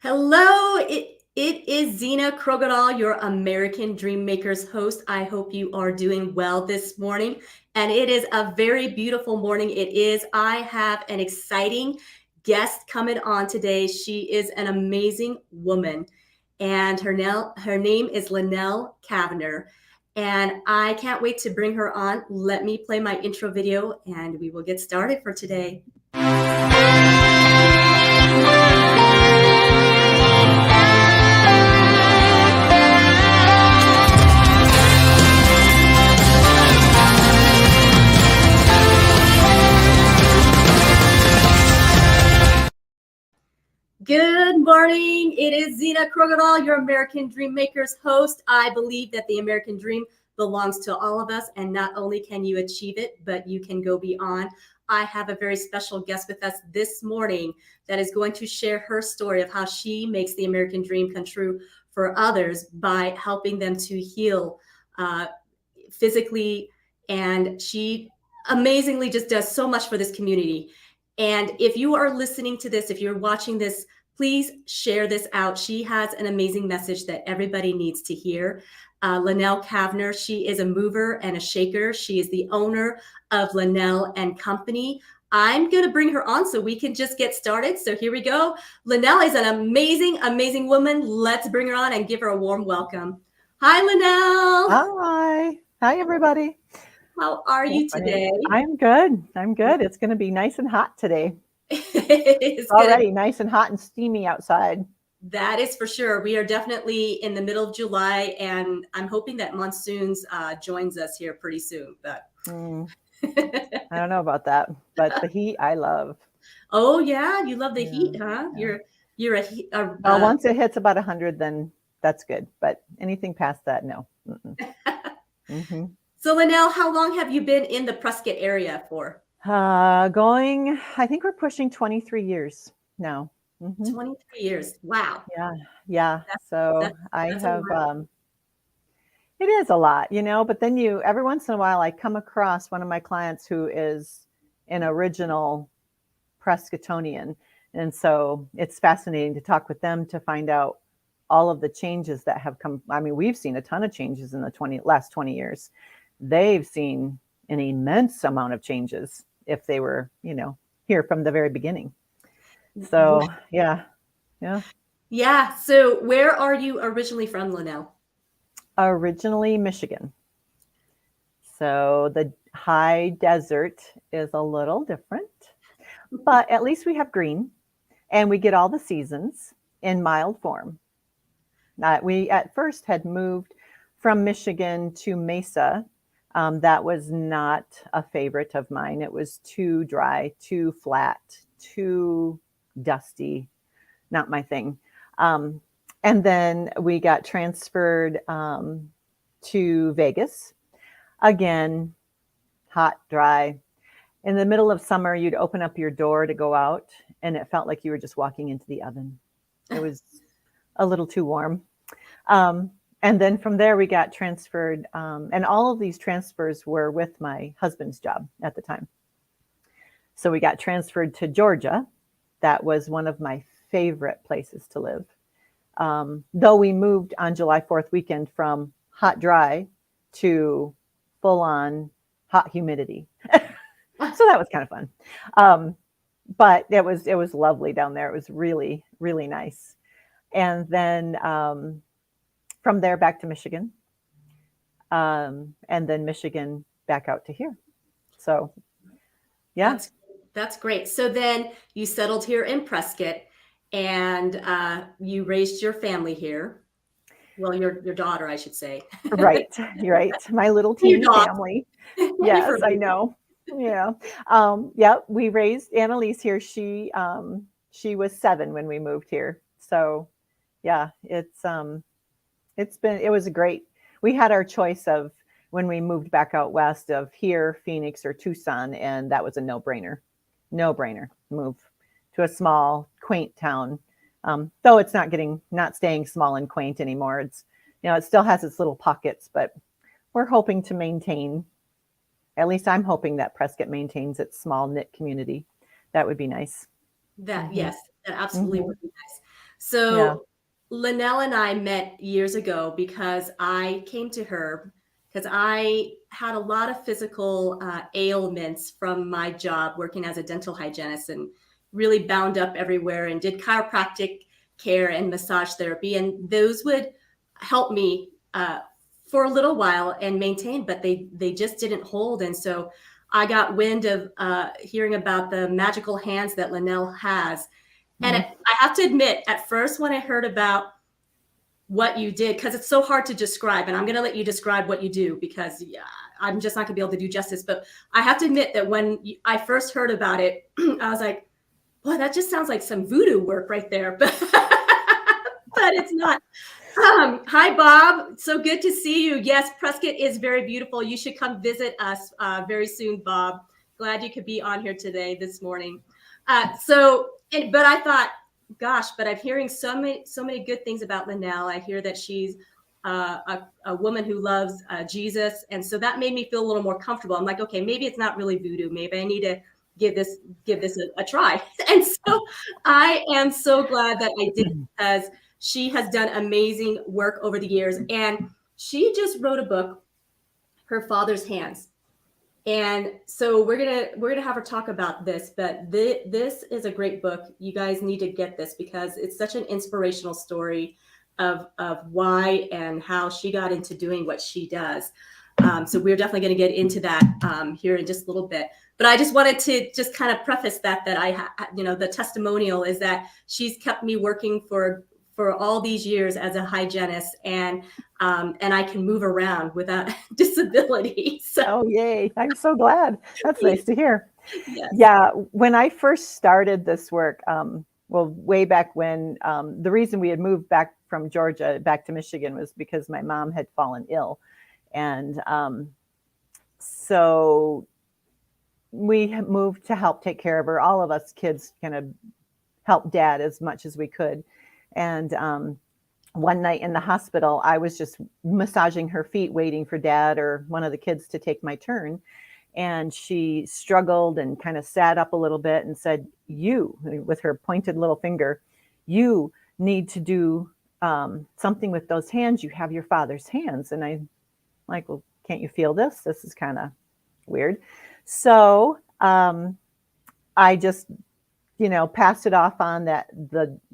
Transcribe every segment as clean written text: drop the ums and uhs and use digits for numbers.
Hello, it is Zena Krogadal, your American Dream Makers host. I hope you are doing well this morning. And it is a very beautiful morning. It is. I have an exciting guest coming on today. She is an amazing woman, and her name is Lynell Cavner. And I can't wait to bring her on. Let me play my intro video, and we will get started for today. Good morning. It is Zena Krogadal, your American Dream Makers host. I believe that the American dream belongs to all of us, and not only can you achieve it, but you can go beyond. I have a very special guest with us this morning that is going to share her story of how she makes the American dream come true for others by helping them to heal physically. And she amazingly just does so much for this community. And if you are listening to this, if you're watching this, please share this out. She has an amazing message that everybody needs to hear. Lynell Cavner, she is a mover and a shaker. She is the owner of Lynell and Company. I'm going to bring her on so we can just get started. So here we go. Lynell is an amazing, amazing woman. Let's bring her on and give her a warm welcome. Hi, Lynell. Hi. Hi, everybody. How are you today? I'm good. I'm good. It's going to be nice and hot today. It's already nice and hot and steamy outside. That is for sure. We are definitely in the middle of July, and I'm hoping that monsoons joins us here pretty soon. But I don't know about that, but the heat I love. Oh yeah, you love the heat, huh? Yeah. You're Well, once it hits about 100, then that's good. But anything past that, no. So, Lynell, how long have you been in the Prescott area for? I think we're pushing 23 years now. 23 years. Wow. Yeah. So I have, it is a lot, but then every once in a while I come across one of my clients who is an original Prescottonian. And so it's fascinating to talk with them to find out all of the changes that have come. I mean, we've seen a ton of changes in the last 20 years. They've seen an immense amount of changes if they were, here from the very beginning. So, yeah. So where are you originally from, Lynell? Originally Michigan. So the high desert is a little different, but at least we have green and we get all the seasons in mild form. We at first had moved from Michigan to Mesa. That was not a favorite of mine. It was too dry, too flat, too dusty, not my thing. And then we got transferred to Vegas. Again, hot, dry. In the middle of summer, you'd open up your door to go out, and it felt like you were just walking into the oven. It was a little too warm. And then from there, we got transferred. And all of these transfers were with my husband's job at the time. So we got transferred to Georgia. That was one of my favorite places to live. Though we moved on July 4th weekend from hot, dry to full on hot humidity. So that was kind of fun. But it was lovely down there. It was really, really nice. And then from there back to Michigan, and then Michigan back out to here. So, yeah. That's great. So then you settled here in Prescott, and you raised your family here. Well, your daughter, I should say. Right. My little teeny family. Yes, I know. Yeah. We raised Annalise here. She was 7 when we moved here. So yeah, it was great. We had our choice of when we moved back out west of here, Phoenix or Tucson, and that was a no-brainer. Move to a small, quaint town. Though it's not staying small and quaint anymore. It's, it still has its little pockets, but we're hoping to maintain, at least I'm hoping that Prescott maintains its small knit community. That would be nice. Yes, that absolutely would be nice. Yeah. So Lynell and I met years ago because I came to her because I had a lot of physical ailments from my job working as a dental hygienist and really bound up everywhere and did chiropractic care and massage therapy. And those would help me for a little while and maintain, but they just didn't hold. And so I got wind of hearing about the magical hands that Lynell has. And Mm. I have to admit, at first, when I heard about what you did, because it's so hard to describe, and I'm going to let you describe what you do because yeah, I'm just not going to be able to do justice. But I have to admit that when I first heard about it, I was like, boy, that just sounds like some voodoo work right there. But it's not. Hi, Bob. So good to see you. Yes, Prescott is very beautiful. You should come visit us very soon, Bob. Glad you could be on here today, this morning. But I thought, gosh, but I'm hearing so many good things about Lynell. I hear that she's a woman who loves Jesus, and so that made me feel a little more comfortable. I'm like, okay, maybe it's not really voodoo. Maybe I need to give this a try. And so I am so glad that I did because she has done amazing work over the years, and she just wrote a book, Her Father's Hands. And so we're gonna have her talk about this, but this is a great book. You guys need to get this because it's such an inspirational story of why and how she got into doing what she does. So we're definitely going to get into that here in just a little bit. But I just wanted to just kind of preface that the testimonial is that she's kept me working for all these years as a hygienist, and I can move around without disability. So Oh, yay. I'm so glad. That's nice to hear. yes. Yeah. When I first started this work, well, way back when, the reason we had moved back from Georgia back to Michigan was because my mom had fallen ill. And so we moved to help take care of her. All of us kids kind of helped dad as much as we could. And one night in the hospital, I was just massaging her feet, waiting for dad or one of the kids to take my turn. And she struggled and kind of sat up a little bit and said, "You," with her pointed little finger, "you need to do something with those hands. You have your father's hands." And I'm like, "Well, can't you feel this? This is kind of weird." So I just, passed it off on that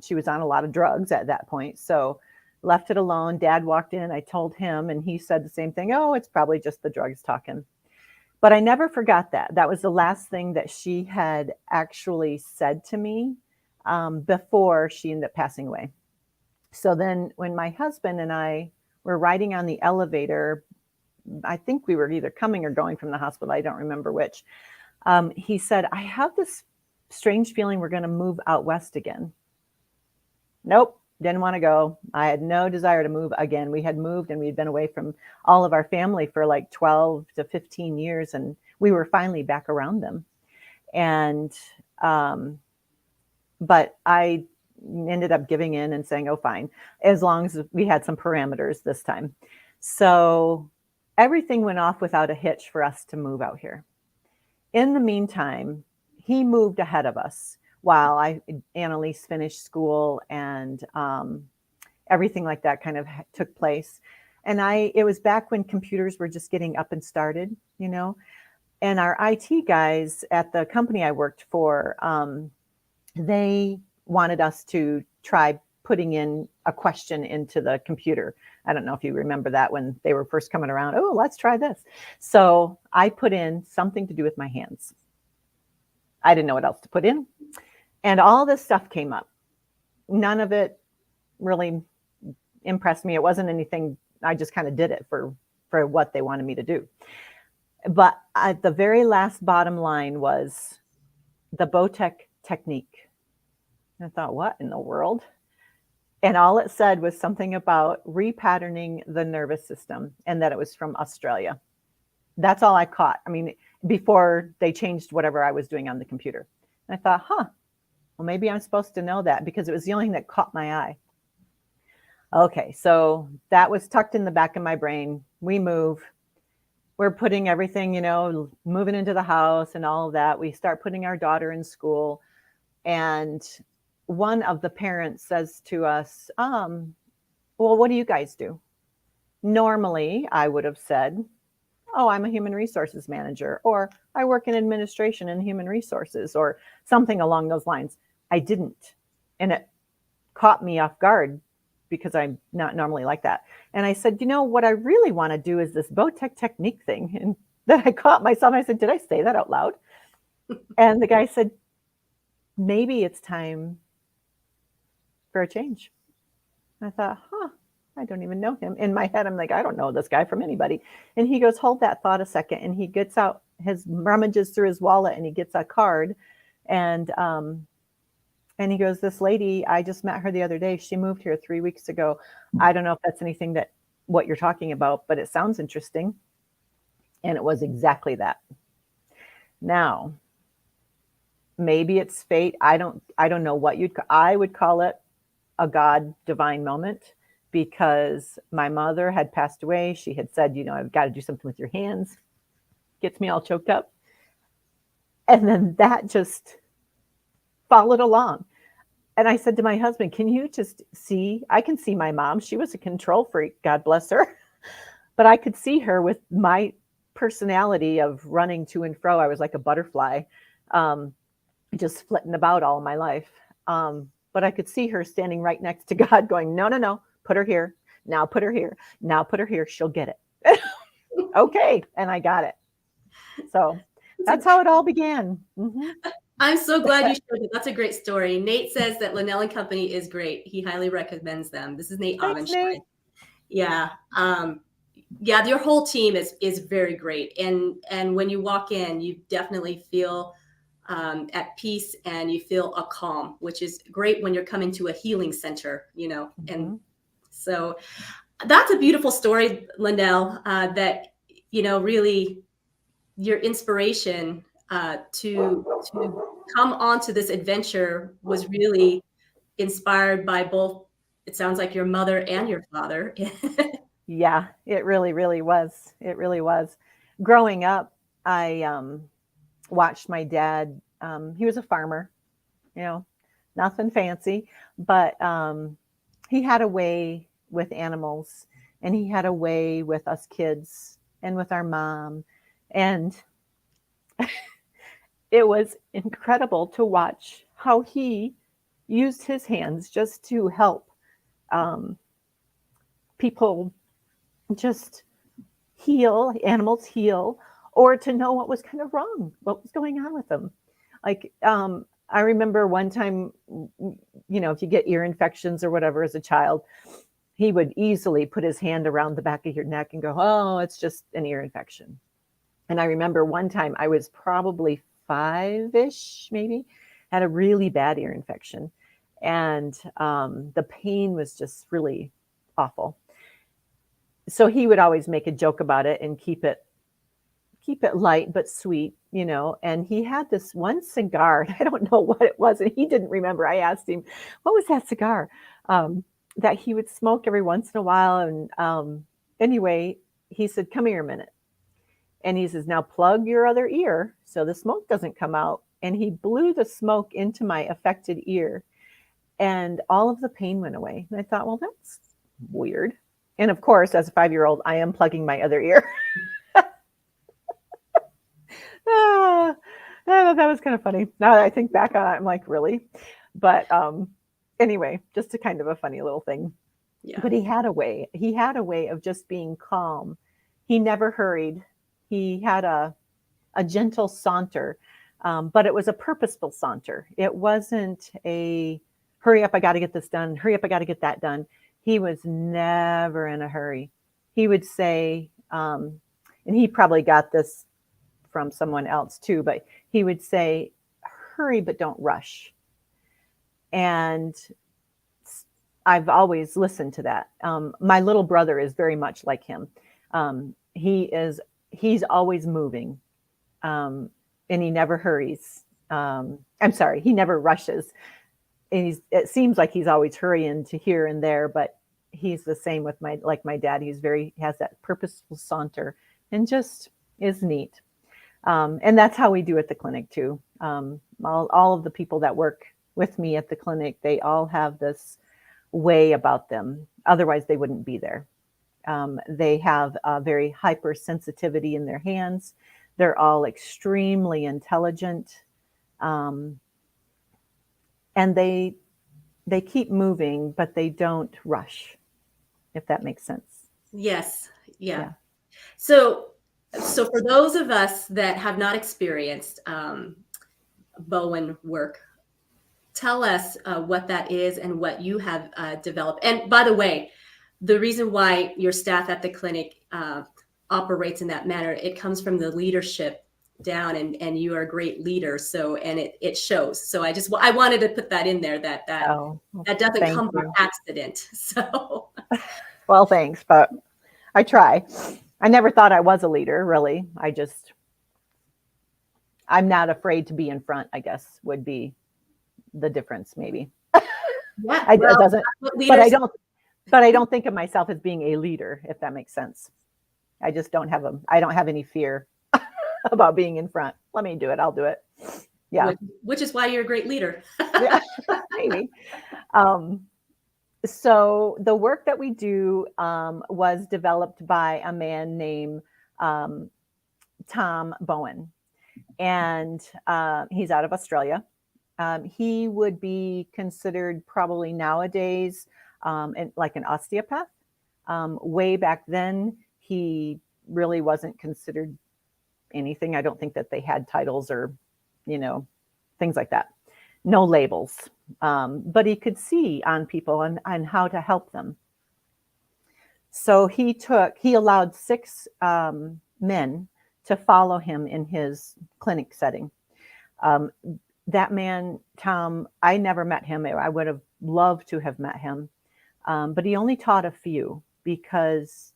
she was on a lot of drugs at that point. So left it alone. Dad walked in. I told him, and he said the same thing. "Oh, it's probably just the drugs talking." But I never forgot that. That was the last thing that she had actually said to me before she ended up passing away. So then when my husband and I were riding on the elevator, I think we were either coming or going from the hospital. I don't remember which. He said, "I have this strange feeling we're going to move out west again." Nope. Didn't want to go. I had no desire to move again. We had moved and we'd been away from all of our family for like 12 to 15 years. And we were finally back around them. And, but I ended up giving in and saying, "Oh, fine, as long as we had some parameters this time." So everything went off without a hitch for us to move out here. In the meantime, he moved ahead of us while Annalise finished school and everything like that kind of took place. And it was back when computers were just getting up and started, and our IT guys at the company I worked for, they wanted us to try putting in a question into the computer. I don't know if you remember that when they were first coming around. "Oh, let's try this." So I put in something to do with my hands. I didn't know what else to put in. And all this stuff came up. None of it really impressed me. It wasn't anything. I just kind of did it for what they wanted me to do. But at the very last bottom line was the Bowtech technique. And I thought, what in the world? And all it said was something about repatterning the nervous system and that it was from Australia. That's all I caught. I mean, before they changed whatever I was doing on the computer. And I thought, well, maybe I'm supposed to know that because it was the only thing that caught my eye. Okay, so that was tucked in the back of my brain. We move. We're putting everything, moving into the house and all of that. We start putting our daughter in school. And one of the parents says to us, well, what do you guys do? Normally, I would have said, oh, I'm a human resources manager, or I work in administration and human resources, or something along those lines. I didn't. And it caught me off guard because I'm not normally like that. And I said, what I really want to do is this Bowtech technique thing. And then I caught myself. I said, did I say that out loud? And the guy said, maybe it's time for a change. I thought, I don't even know him. In my head, I'm like, I don't know this guy from anybody. And he goes, hold that thought a second. And he gets out rummages through his wallet and he gets a card. And he goes, this lady, I just met her the other day. She moved here 3 weeks ago. I don't know if that's anything what you're talking about, but it sounds interesting. And it was exactly that. Now, maybe it's fate. I don't know what I would call it a God divine moment, because my mother had passed away. She had said, I've got to do something with your hands. Gets me all choked up. And then that just followed along. And I said to my husband, can you just see? I can see my mom. She was a control freak, God bless her. But I could see her with my personality of running to and fro. I was like a butterfly, just flitting about all my life. But I could see her standing right next to God going, no, put her here. Now put her here. Now put her here. She'll get it. Okay. And I got it. So that's how it all began. Mm-hmm. I'm so glad you shared it. That's a great story. Nate says that Lynell and Company is great. He highly recommends them. This is Nate Avenstein. Yeah. Yeah, your whole team is very great. And when you walk in, you definitely feel at peace and you feel a calm, which is great when you're coming to a healing center, Mm-hmm. And so that's a beautiful story, Lynell, that, really your inspiration to come onto this adventure was really inspired by both, it sounds like, your mother and your father. Yeah, it really, really was. It really was. Growing up, I watched my dad. He was a farmer, nothing fancy, but he had a way with animals, and he had a way with us kids and with our mom. And it was incredible to watch how he used his hands just to help people just animals heal, or to know what was kind of wrong, what was going on with them. Like, I remember one time, if you get ear infections or whatever as a child, he would easily put his hand around the back of your neck and go, oh, it's just an ear infection. And I remember one time I was probably 5-ish, maybe, had a really bad ear infection. And the pain was just really awful. So he would always make a joke about it and keep it light but sweet, and he had this one cigar. I don't know what it was, and he didn't remember. I asked him, what was that cigar that he would smoke every once in a while? And anyway, he said, come here a minute. And he says, now plug your other ear so the smoke doesn't come out. And he blew the smoke into my affected ear, and all of the pain went away. And I thought, well, that's weird. And of course, as a 5-year-old, I am plugging my other ear. I thought that was kind of funny. Now that I think back on it, I'm like, really? But anyway, just a kind of a funny little thing. Yeah. But he had a way. He had a way of just being calm. He never hurried. He had a gentle saunter, but it was a purposeful saunter. It wasn't a hurry up, I got to get this done. Hurry up, I got to get that done. He was never in a hurry. He would say, and he probably got this from someone else too, but he would say, hurry, but don't rush. And I've always listened to that. My little brother is very much like him. He's always moving, and he never hurries. I'm sorry, he never rushes. And it seems like he's always hurrying to here and there, but he's the same with my dad. He has that purposeful saunter and just is neat. And that's how we do at the clinic too. All of the people that work with me at the clinic, they all have this way about them. Otherwise, they wouldn't be there. They have a very hypersensitivity in their hands. They're all extremely intelligent. And they keep moving, but they don't rush, if that makes sense. Yes. Yeah. Yeah. So for those of us that have not experienced Bowenwork, tell us what that is and what you have developed. And by the way, the reason why your staff at the clinic operates in that manner, it comes from the leadership down, and you are a great leader. So, and it shows. So I wanted to put that in there, that doesn't come by accident. So, well, thanks, but I try. I never thought I was a leader, really. I'm not afraid to be in front, I guess, would be the difference, maybe. Yeah, I don't think of myself as being a leader, if that makes sense. I don't have any fear about being in front. Let me do it. I'll do it. Yeah. Which is why you're a great leader. Yeah, maybe. So the work that we do was developed by a man named Tom Bowen, and he's out of Australia. He would be considered probably nowadays like an osteopath. Way back then, he really wasn't considered anything. I don't think that they had titles or, things like that. No labels. But he could see on people and how to help them. So he allowed 6 men to follow him in his clinic setting. That man, Tom, I never met him. I would have loved to have met him. But he only taught a few because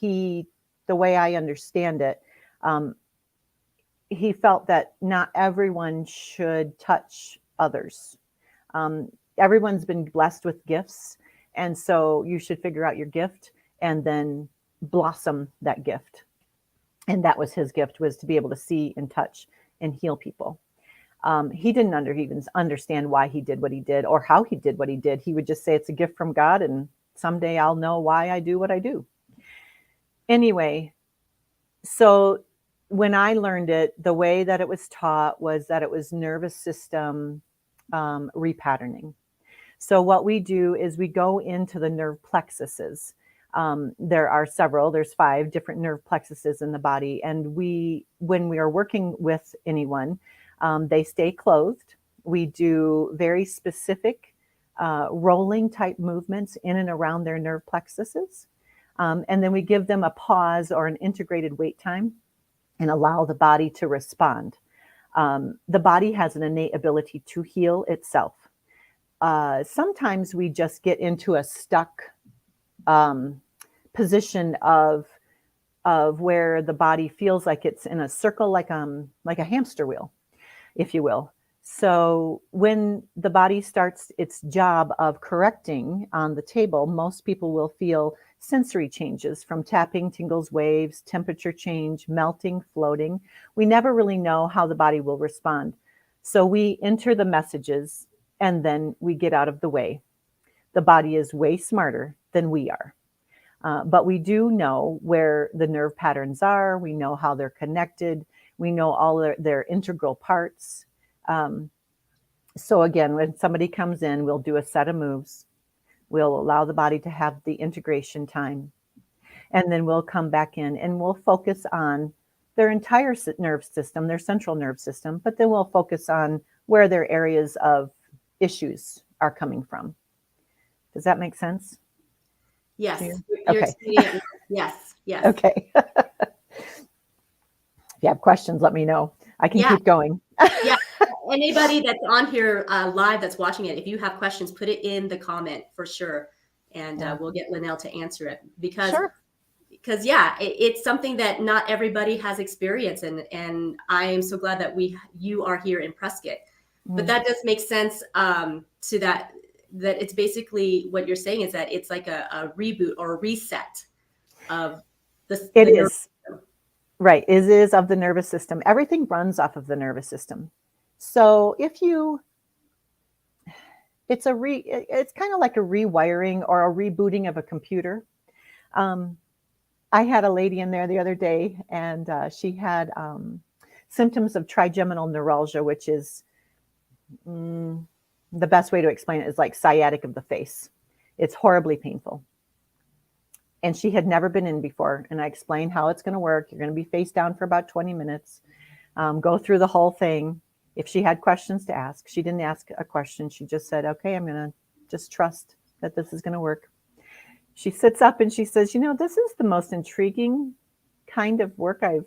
the way I understand it, he felt that not everyone should touch others. Everyone's been blessed with gifts. And so you should figure out your gift and then blossom that gift. And that was his gift, was to be able to see and touch and heal people. He didn't even understand why he did what he did or how he did what he did. He would just say it's a gift from God, and someday I'll know why I do what I do. Anyway, so when I learned it, the way that it was taught was that it was nervous system repatterning. So what we do is we go into the nerve plexuses. There are several, there's 5 different nerve plexuses in the body. And when we are working with anyone, they stay clothed. We do very specific rolling type movements in and around their nerve plexuses. And then we give them a pause or an integrated wait time and allow the body to respond. The body has an innate ability to heal itself. Sometimes we just get into a stuck position of where the body feels like it's in a circle, like a hamster wheel, if you will. So when the body starts its job of correcting on the table, most people will feel sensory changes from tapping, tingles, waves, temperature change, melting, floating. We never really know how the body will respond. So we enter the messages and then we get out of the way. The body is way smarter than we are. But we do know where the nerve patterns are. We know how they're connected. We know all their integral parts. So again, when somebody comes in, we'll do a set of moves. We'll allow the body to have the integration time. And then we'll come back in and we'll focus on their entire nerve system, their central nerve system, but then we'll focus on where their areas of issues are coming from. Does that make sense? Yes. Okay. Yes. Okay. If you have questions, let me know. I can keep going. Yeah. Anybody that's on here live that's watching it, if you have questions, put it in the comment for sure. And we'll get Lynell to answer it because it's something that not everybody has experienced. And I am so glad that you are here in Prescott. But that does make sense to that it's basically what you're saying is that it's like a reboot or a reset of the It is. Right. It is of the nervous system. Everything runs off of the nervous system. So if you it's kind of like a rewiring or a rebooting of a computer. I had a lady in there the other day, and she had symptoms of trigeminal neuralgia, which is the best way to explain it is like sciatic of the face. It's horribly painful. And she had never been in before. And I explained how it's going to work. You're going to be face down for about 20 minutes, go through the whole thing. If she had questions to ask, she didn't ask a question. She just said, okay, I'm going to just trust that this is going to work. She sits up and she says, this is the most intriguing kind of work I've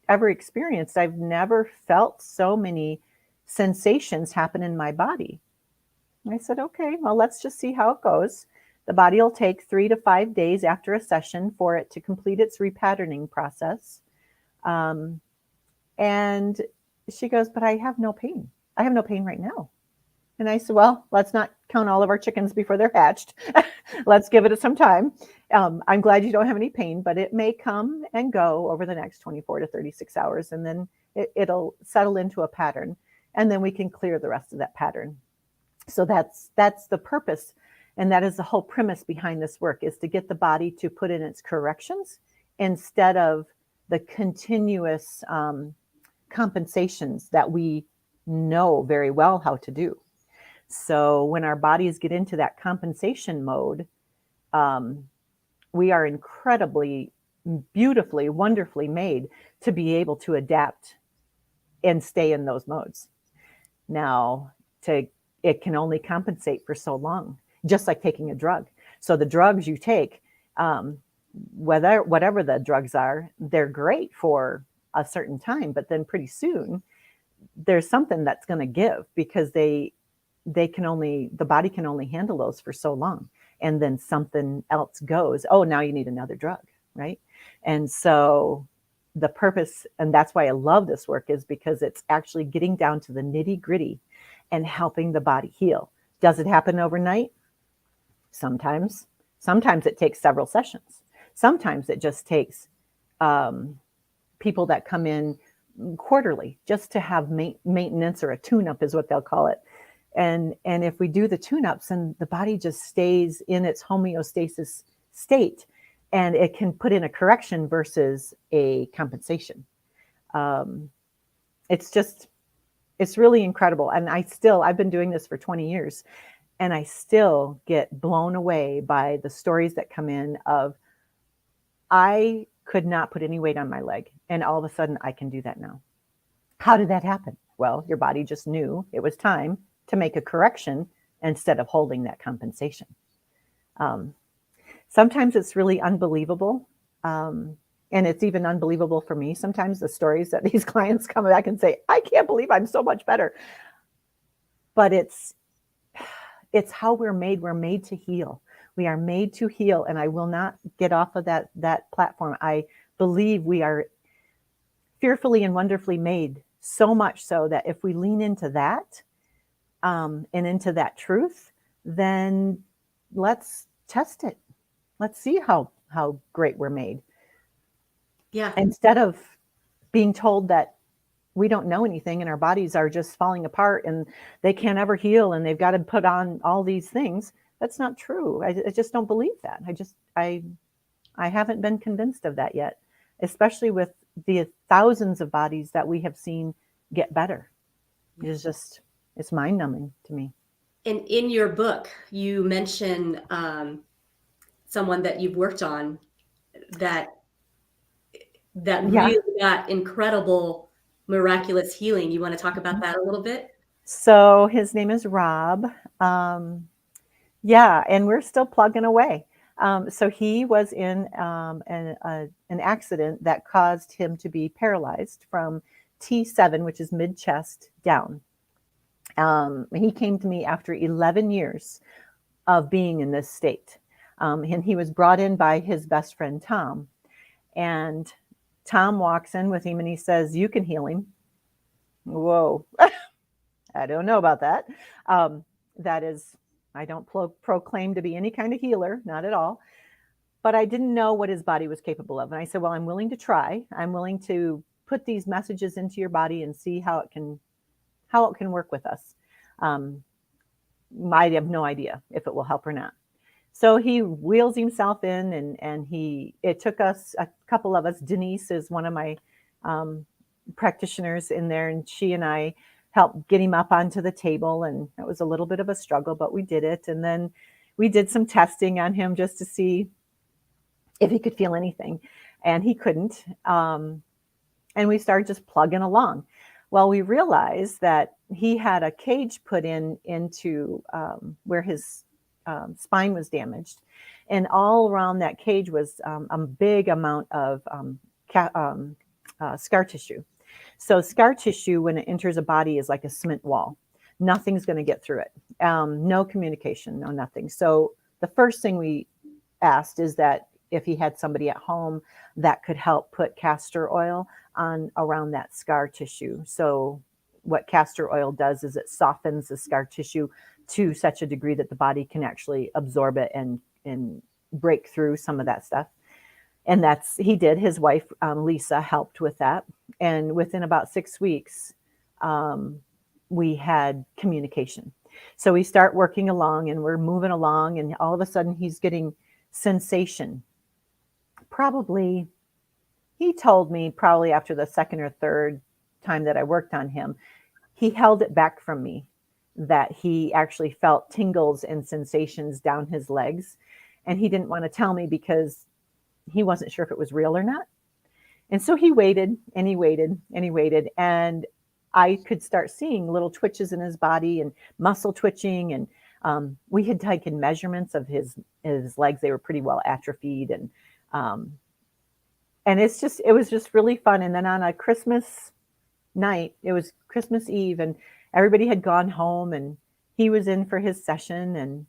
ever experienced. I've never felt so many sensations happen in my body. And I said, okay, well, let's just see how it goes. The body will take 3 to 5 days after a session for it to complete its repatterning process. And she goes, but I have no pain. I have no pain right now. And I said, well, let's not count all of our chickens before they're hatched. Let's give it some time. I'm glad you don't have any pain, but it may come and go over the next 24 to 36 hours. And then it'll settle into a pattern. And then we can clear the rest of that pattern. So that's the purpose. And that is the whole premise behind this work, is to get the body to put in its corrections instead of the continuous compensations that we know very well how to do. So when our bodies get into that compensation mode, we are incredibly, beautifully, wonderfully made to be able to adapt and stay in those modes. Now, it can only compensate for so long, just like taking a drug. So the drugs you take, whatever the drugs are, they're great for a certain time, but then pretty soon there's something that's going to give, because the body can only handle those for so long. And then something else goes, oh, now you need another drug, right? And so the purpose, and that's why I love this work, is because it's actually getting down to the nitty gritty and helping the body heal. Does it happen overnight? Sometimes it takes several sessions. Sometimes it just takes people that come in quarterly just to have maintenance, or a tune-up is what they'll call it. And if we do the tune-ups, and the body just stays in its homeostasis state, and it can put in a correction versus a compensation. It's really incredible. And I've been doing this for 20 years, and I still get blown away by the stories that come in of, I could not put any weight on my leg, and all of a sudden I can do that now. How did that happen? Well, your body just knew it was time to make a correction instead of holding that compensation. Sometimes it's really unbelievable. And it's even unbelievable for me sometimes, the stories that these clients come back and say, I can't believe I'm so much better. But it's how we're made. We're made to heal. We are made to heal. And I will not get off of that platform. I believe we are fearfully and wonderfully made, so much so that if we lean into that, and into that truth, then let's test it. Let's see how great we're made. Yeah. Instead of being told that we don't know anything and our bodies are just falling apart and they can't ever heal and they've got to put on all these things. That's not true. I just don't believe that. I haven't been convinced of that yet, especially with the thousands of bodies that we have seen get better. It's mind-numbing to me. And in your book, you mention someone that you've worked on that really got incredible, miraculous healing. You want to talk about that a little bit? So his name is Rob. And we're still plugging away. So he was in an accident that caused him to be paralyzed from T7, which is mid-chest, down. He came to me after 11 years of being in this state. And he was brought in by his best friend, Tom. And Tom walks in with him and he says, you can heal him. Whoa. I don't know about that. I don't proclaim to be any kind of healer, not at all. But I didn't know what his body was capable of. And I said, well, I'm willing to try. I'm willing to put these messages into your body and see how it can work with us. might have no idea if it will help or not. So he wheels himself in, and it took us, a couple of us, Denise is one of my practitioners in there, and she and I helped get him up onto the table, and it was a little bit of a struggle, but we did it. And then we did some testing on him just to see if he could feel anything, and he couldn't. And we started just plugging along. Well, we realized that he had a cage put into where his spine was damaged, and all around that cage was a big amount of scar tissue. So scar tissue, when it enters a body, is like a cement wall. Nothing's going to get through it. No communication, no nothing. So the first thing we asked is that if he had somebody at home that could help put castor oil on around that scar tissue. So what castor oil does is it softens the scar tissue to such a degree that the body can actually absorb it and break through some of that stuff. And he did. His wife, Lisa, helped with that. And within about 6 weeks, we had communication. So we start working along, and we're moving along, and all of a sudden he's getting sensation. Probably, he told me probably after the second or third time that I worked on him, he held it back from me, that he actually felt tingles and sensations down his legs. And he didn't want to tell me because he wasn't sure if it was real or not. And so he waited and he waited and he waited. And I could start seeing little twitches in his body and muscle twitching. And we had taken measurements of his legs. They were pretty well atrophied. And it was just really fun. And then on a Christmas night, it was Christmas Eve, and everybody had gone home, and he was in for his session. And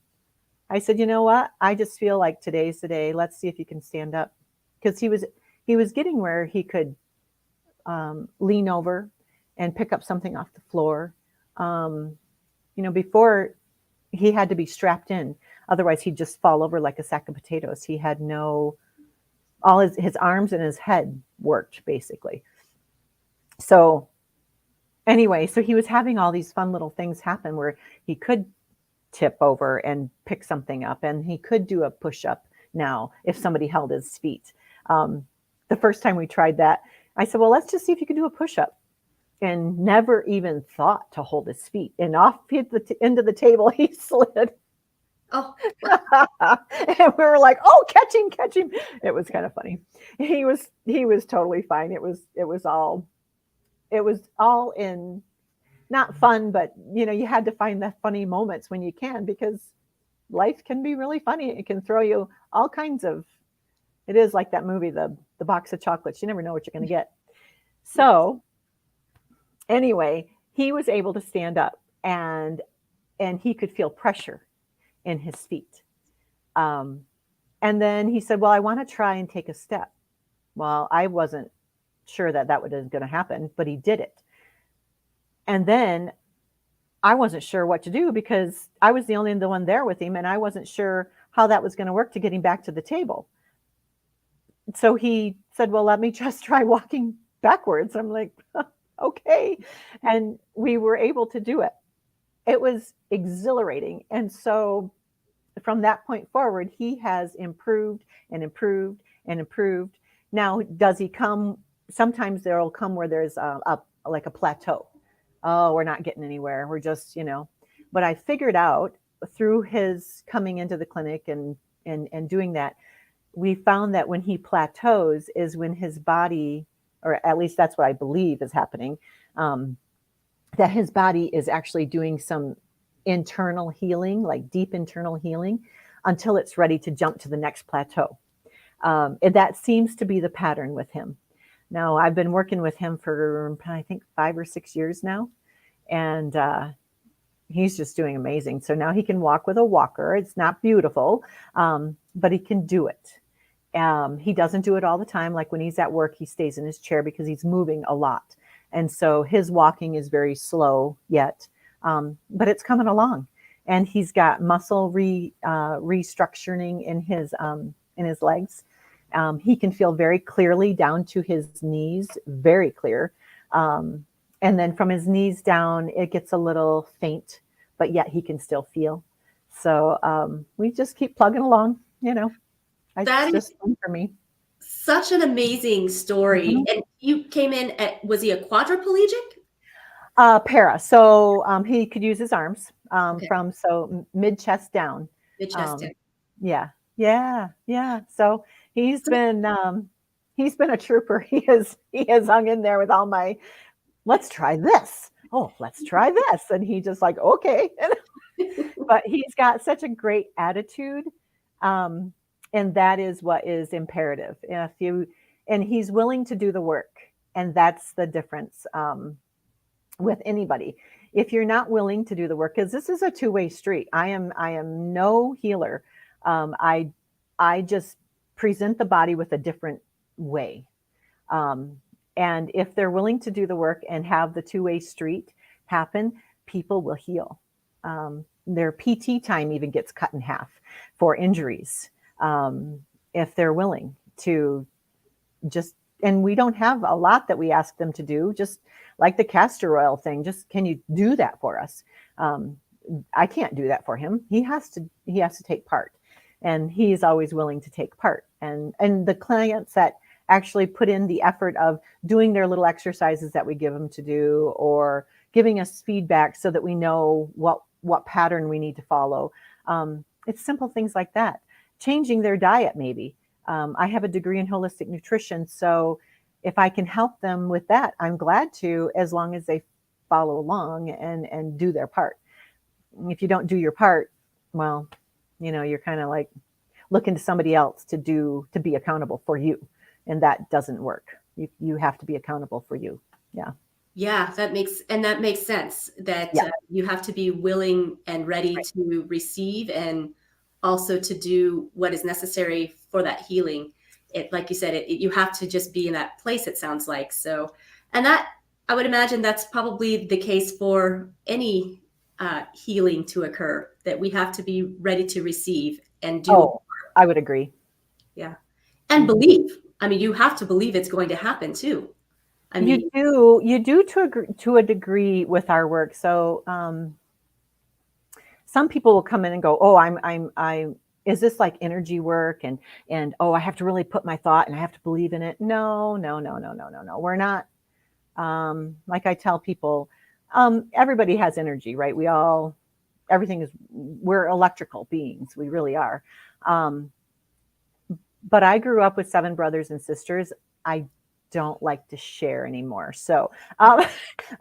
I said, you know what? I just feel like today's the day. Let's see if you can stand up. Because he was getting where he could lean over and pick up something off the floor. Before, he had to be strapped in. Otherwise, he'd just fall over like a sack of potatoes. He had all his arms and his head worked, basically. So anyway, so he was having all these fun little things happen where he could tip over and pick something up, and he could do a push-up now if somebody held his feet. The first time we tried that, I said, well, let's just see if you can do a push-up, and never even thought to hold his feet. And off hit the end of the table, he slid. Oh. And we were like, oh, catch him. It was kind of funny. He was totally fine. It was all in, not fun, but you had to find the funny moments when you can, because life can be really funny. It can throw you all kinds of, it is like that movie, the box of chocolates. You never know what you're going to get. So anyway, he was able to stand up, and he could feel pressure in his feet. And then he said, well, I want to try and take a step. Well, I wasn't sure that was going to happen, but he did it. And then I wasn't sure what to do, because I was the only one there with him, and I wasn't sure how that was going to work to get him back to the table. So he said, well, let me just try walking backwards. I'm like, okay. And we were able to do it. It was exhilarating. And so from that point forward, he has improved and improved and improved. Now, does he come? Sometimes there'll come where there's like a plateau. Oh, we're not getting anywhere. We're just, but I figured out through his coming into the clinic and doing that, we found that when he plateaus is when his body, or at least that's what I believe is happening, that his body is actually doing some internal healing, like deep internal healing, until it's ready to jump to the next plateau. And that seems to be the pattern with him. Now, I've been working with him for, I think, 5 or 6 years now, and he's just doing amazing. So now he can walk with a walker. It's not beautiful, but he can do it. He doesn't do it all the time. Like when he's at work, he stays in his chair because he's moving a lot. And so his walking is very slow yet, but it's coming along. And he's got muscle restructuring in his legs. He can feel very clearly down to his knees, very clear. And then from his knees down, it gets a little faint, but yet he can still feel. So we just keep plugging along, That it's is just fun for me. such an amazing story. Mhm. And you came in at, was he a quadriplegic? Para. So he could use his arms Okay, from mid chest down. mid chest Um, down. yeah, yeah, yeah. So he's So, been um, he's been a trooper. He has hung in there with all my let's try this. Oh, let's try this, and he just like okay. But he's got such a great attitude, um, and that is what is imperative. And he's willing to do the work, and that's the difference. With anybody. If you're not willing to do the work, because this is a two-way street. I am no healer. I just present the body with a different way. Um, and if they're willing to do the work and have the two-way street happen, people will heal. Their PT time even gets cut in half for injuries, if they're willing to just, and we don't have a lot that we ask them to do, just like the castor oil thing. Just, can you do that for us? um, I can't do that for him. He has to take part, and he's always willing to take part. And the clients that actually put in the effort of doing their little exercises that we give them to do, or giving us feedback so that we know what pattern we need to follow. It's simple things like that. Changing their diet, maybe. I have a degree in holistic nutrition, so if I can help them with that, I'm glad to, as long as they follow along and do their part. If you don't do your part, well, you're kind of like looking to somebody else to be accountable for you, and that doesn't work. You have to be accountable for you. Yeah. Yeah, that makes sense that Yeah. you have to be willing and ready Right. to receive, and also to do what is necessary for that healing. It, like you said, you have to just be in that place, it sounds like. So, and that, I would imagine that's probably the case for any healing to occur, that we have to be ready to receive and do. Oh, I would agree. Yeah. And Mhm. believe. I mean, you have to believe it's going to happen too. I mean, You do to a degree with our work. So some people will come in and go, "Oh, I'm. Is this like energy work?" And oh, I have to really put my thought and I have to believe in it. No, no, no, no, no, no, no. We're not. Like I tell people, everybody has energy, right? Everything is. We're electrical beings. We really are. Um, but I grew up with 7 brothers and sisters. I don't like to share anymore. So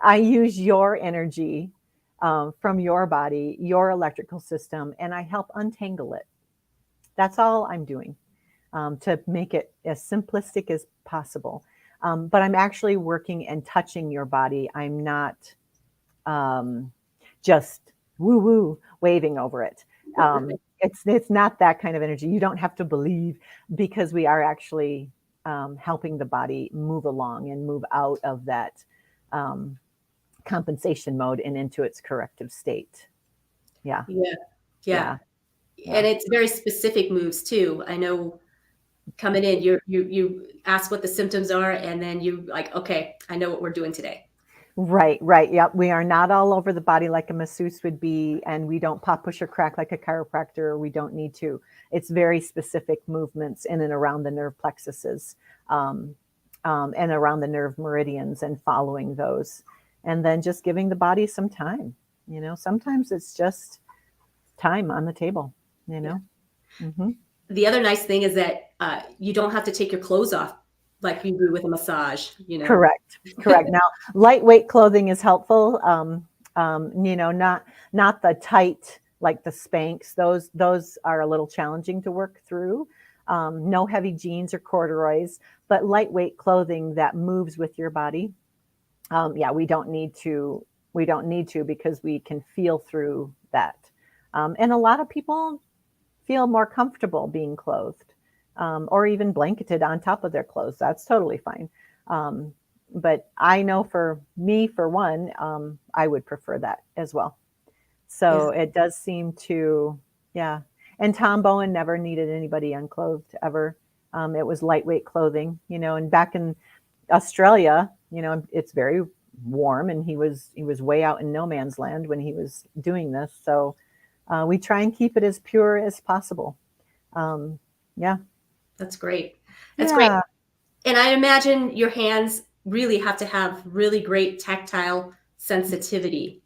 I use your energy, from your body, your electrical system, and I help untangle it. That's all I'm doing, to make it as simplistic as possible. But I'm actually working and touching your body. I'm not, um, just woo woo waving over it. It's not that kind of energy. You don't have to believe, because we are actually, helping the body move along and move out of that, um, compensation mode and into its corrective state. Yeah, yeah, yeah. yeah, yeah. And it's very specific moves too. I know coming in, you ask what the symptoms are, and then you like, okay, I know what we're doing today. Right, right. Yep. We are not all over the body like a masseuse would be, and we don't pop, push, or crack like a chiropractor. We don't need to. It's very specific movements in and around the nerve plexuses, um, and around the nerve meridians, and following those. And then just giving the body some time. Sometimes it's just time on the table, you Yeah. know? hmm The other nice thing is that you don't have to take your clothes off like you do with a massage, you know. Correct. Correct. Now, lightweight clothing is helpful. Not the tight, like the Spanx. Those are a little challenging to work through. No heavy jeans or corduroys, but lightweight clothing that moves with your body. Yeah, we don't need to. We don't need to, because we can feel through that. And a lot of people feel more comfortable being clothed, or even blanketed on top of their clothes. That's totally fine. Um, but I know for me, for one, I would prefer that as well. Yeah. So it does seem to, yeah. And Tom Bowen never needed anybody unclothed ever. It was lightweight clothing, and back in Australia, it's very warm, and he was way out in no man's land when he was doing this. So we try and keep it as pure as possible. Yeah. That's great. That's great. Yeah. And I imagine your hands really have to have really great tactile sensitivity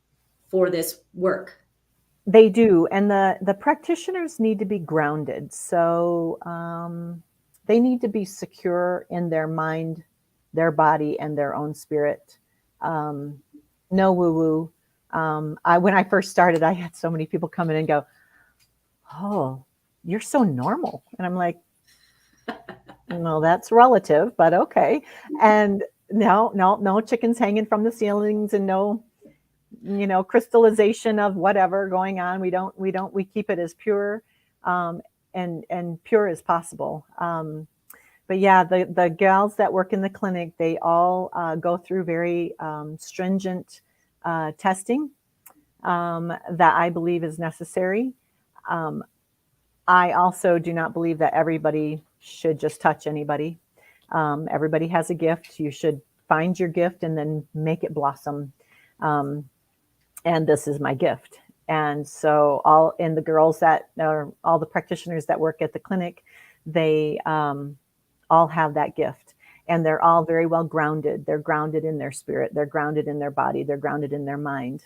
for this work. They do, and the practitioners need to be grounded. So they need to be secure in their mind, their body, and their own spirit. No woo woo. When I first started, I had so many people come in and go, "Oh, you're so normal," and I'm like, "No, that's relative, but okay." And no chickens hanging from the ceilings, and no, crystallization of whatever going on. We keep it as pure and pure as possible. But yeah, the gals that work in the clinic, they all go through very stringent testing that I believe is necessary. I also do not believe that everybody should just touch anybody. Everybody has a gift. You should find your gift and then make it blossom. And this is my gift. And so all the girls that are all the practitioners that work at the clinic, they all have that gift, and they're all very well grounded. They're grounded in their spirit. They're grounded in their body. They're grounded in their mind.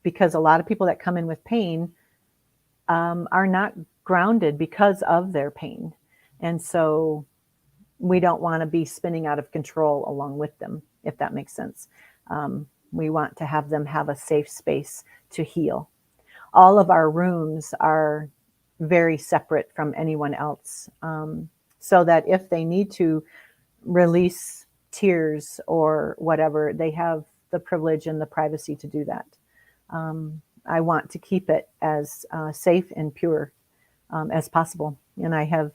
Because a lot of people that come in with pain are not grounded because of their pain. And so we don't want to be spinning out of control along with them, if that makes sense. We want to have them have a safe space to heal. All of our rooms are very separate from anyone else, so that if they need to release tears or whatever, they have the privilege and the privacy to do that. I want to keep it as safe and pure as possible. And I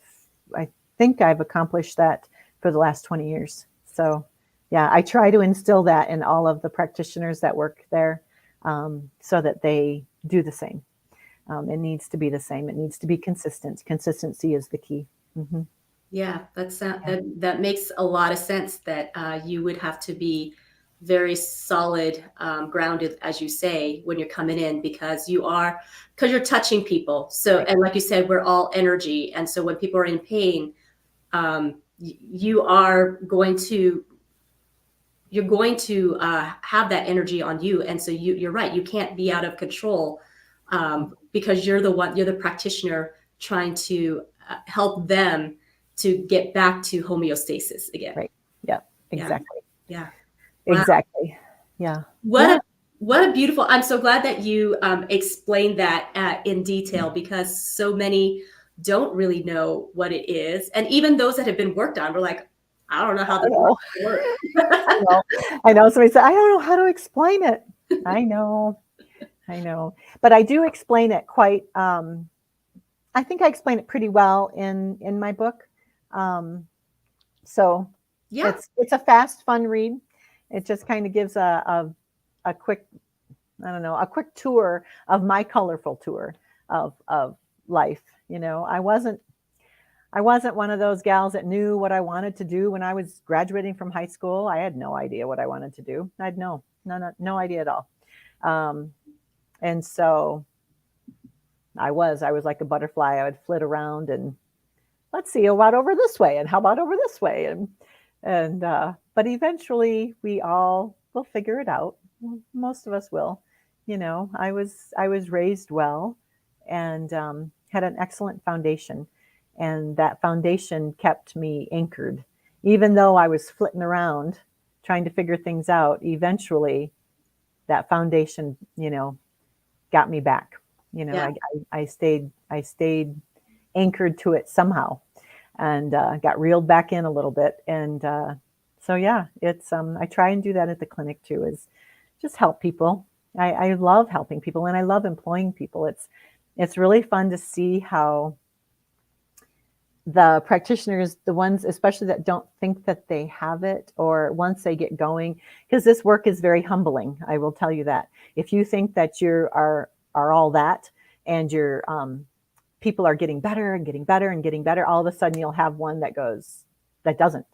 think I've accomplished that for the last 20 years. So yeah, I try to instill that in all of the practitioners that work there, so that they do the same. It needs to be the same. It needs to be consistent. Consistency is the key. Mm-hmm. Yeah, that makes a lot of sense, that you would have to be very solid, grounded, as you say, when you're coming in, because you're touching people. So, and like you said, we're all energy. And so when people are in pain, you're going to have that energy on you. And so you're right. You can't be out of control, because you're the practitioner trying to help them to get back to homeostasis again. Right. Yeah, exactly. Yeah. Wow. Exactly. Yeah. What a beautiful, I'm so glad that you explained that in detail, because so many don't really know what it is. And even those that have been worked on, we're like, I don't know how this works. Well, I know somebody said, I don't know how to explain it. I know. But I do explain it quite, I think I explain it pretty well in my book. So yeah, it's a fast, fun read. It just kind of gives a quick, a quick tour of my colorful tour of life. I wasn't one of those gals that knew what I wanted to do when I was graduating from high school. I had no idea what I wanted to do. I had no idea at all. And so I was like a butterfly. I would flit around and let's see, how about over this way? And how about over this way? And but eventually we all will figure it out. Most of us will. I was raised well and had an excellent foundation. And that foundation kept me anchored. Even though I was flitting around trying to figure things out, eventually that foundation, got me back. I stayed anchored to it somehow, and got reeled back in a little bit. And so yeah, it's I try and do that at the clinic too, is just help people. I love helping people, and I love employing people. It's really fun to see how the practitioners, the ones especially that don't think that they have it, or once they get going, because this work is very humbling. I will tell you that. If you think that you are all that, and your people are getting better and getting better and getting better, all of a sudden you'll have one that doesn't.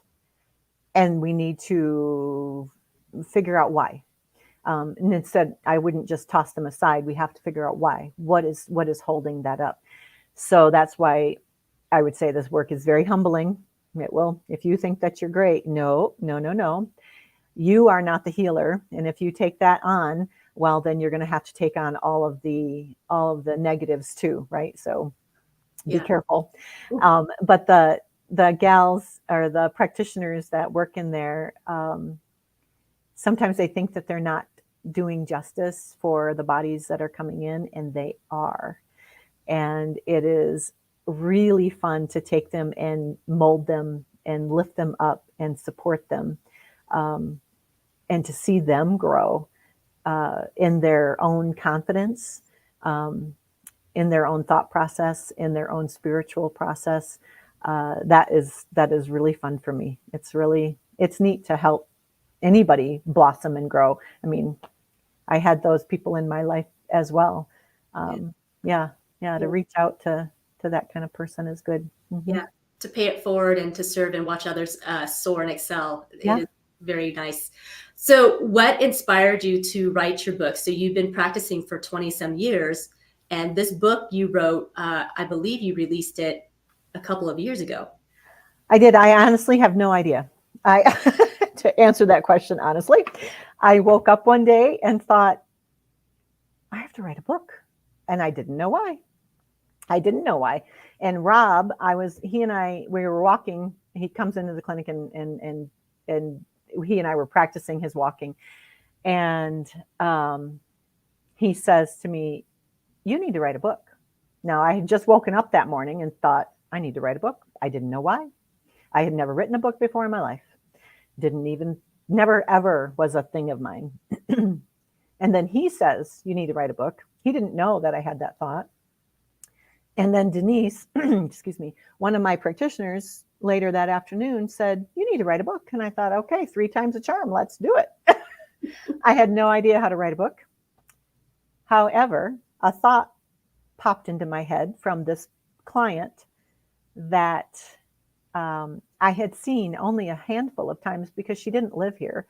and we need to figure out why. And instead, I wouldn't just toss them aside. We have to figure out why. What is holding that up? So that's why I would say this work is very humbling. It will, if you think that you're great, no, no, no, no. You are not the healer. And if you take that on, well, then you're going to have to take on all of the negatives too, right? So be Yeah. careful. But the gals or the practitioners that work in there, sometimes they think that they're not doing justice for the bodies that are coming in, and they are. And it is really fun to take them and mold them and lift them up and support them, and to see them grow in their own confidence, in their own thought process, in their own spiritual process. That is really fun for me. It's neat to help anybody blossom and grow. I mean, I had those people in my life as well. Yeah, to reach out to that kind of person is good. Mm-hmm. Yeah, to pay it forward and to serve and watch others soar and excel. Yeah. It is very nice. So what inspired you to write your book? So you've been practicing for 20 some years, and this book you wrote, I believe you released it a couple of years ago. I did. I honestly have no idea. To answer that question honestly, I woke up one day and thought, I have to write a book. And I didn't know why. And Rob, he and I, we were walking. He comes into the clinic and he and I were practicing his walking. And he says to me, you need to write a book. Now, I had just woken up that morning and thought, I need to write a book. I didn't know why. I had never written a book before in my life. Never ever was a thing of mine. And then he says, you need to write a book. He didn't know that I had that thought. And then Denise, excuse me, one of my practitioners later that afternoon said, you need to write a book. And I thought, okay, 3 times a charm, let's do it. I had no idea how to write a book. However, a thought popped into my head from this client that I had seen only a handful of times because she didn't live here.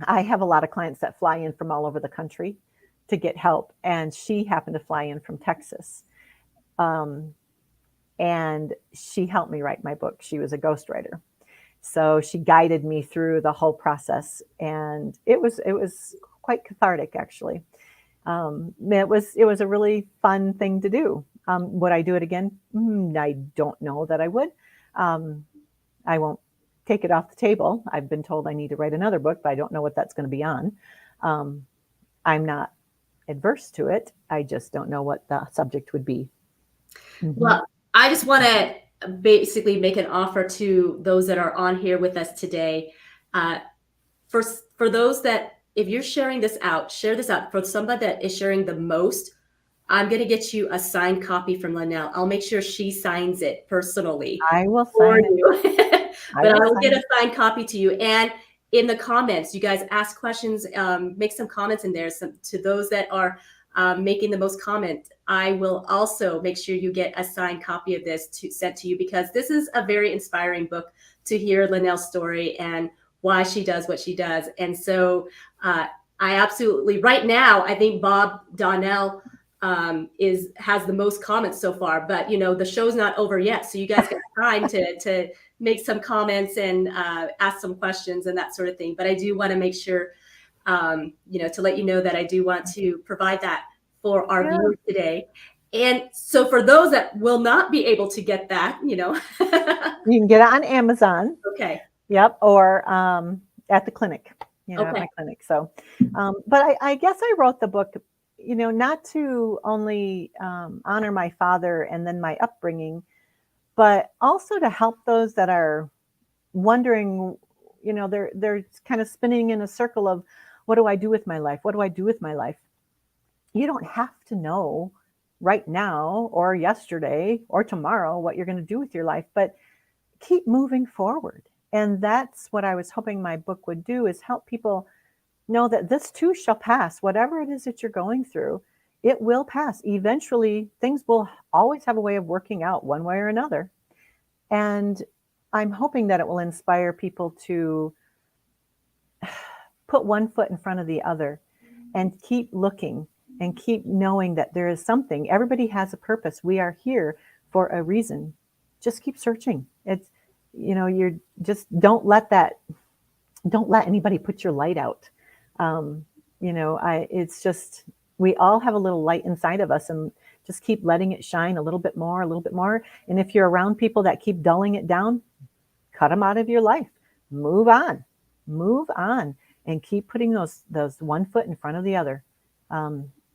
I have a lot of clients that fly in from all over the country to get help, and she happened to fly in from Texas. And she helped me write my book. She was a ghostwriter. So she guided me through the whole process, and it was quite cathartic, actually. It was a really fun thing to do. Would I do it again? I don't know that I would. I won't take it off the table. I've been told I need to write another book, but I don't know what that's going to be on. I'm not adverse to it. I just don't know what the subject would be. Mm-hmm. Well, I just want to basically make an offer to those that are on here with us today. For those that, if you're sharing this out, share this out. For somebody that is sharing the most, I'm going to get you a signed copy from Lynell. I'll make sure she signs it personally. I will sign it. But I will get a signed copy to you. And in the comments, you guys ask questions, make some comments in there. To those that are making the most comment, I will also make sure you get a signed copy of this sent to you, because this is a very inspiring book to hear Lynell's story and why she does what she does. And so I absolutely, right now, I think Bob Donnell has the most comments so far, but the show's not over yet. So you guys got time to make some comments and ask some questions and that sort of thing. But I do want to make sure, to let you know that I do want to provide that for our viewers today. And so for those that will not be able to get that, you can get it on Amazon. Okay. Yep. Or at the clinic, at my clinic. So, but I guess I wrote the book, not to only honor my father and then my upbringing, but also to help those that are wondering, they're kind of spinning in a circle of, what do I do with my life? What do I do with my life? You don't have to know right now or yesterday or tomorrow what you're going to do with your life, but keep moving forward. And that's what I was hoping my book would do, is help people know that this too shall pass. Whatever it is that you're going through, it will pass. Eventually, things will always have a way of working out one way or another. And I'm hoping that it will inspire people to put one foot in front of the other and keep looking and keep knowing that there is something. Everybody has a purpose. We are here for a reason. Just keep searching. It's, you're just don't let anybody put your light out. It's just, we all have a little light inside of us, and just keep letting it shine a little bit more, a little bit more. And if you're around people that keep dulling it down, cut them out of your life. Move on, and keep putting those one foot in front of the other.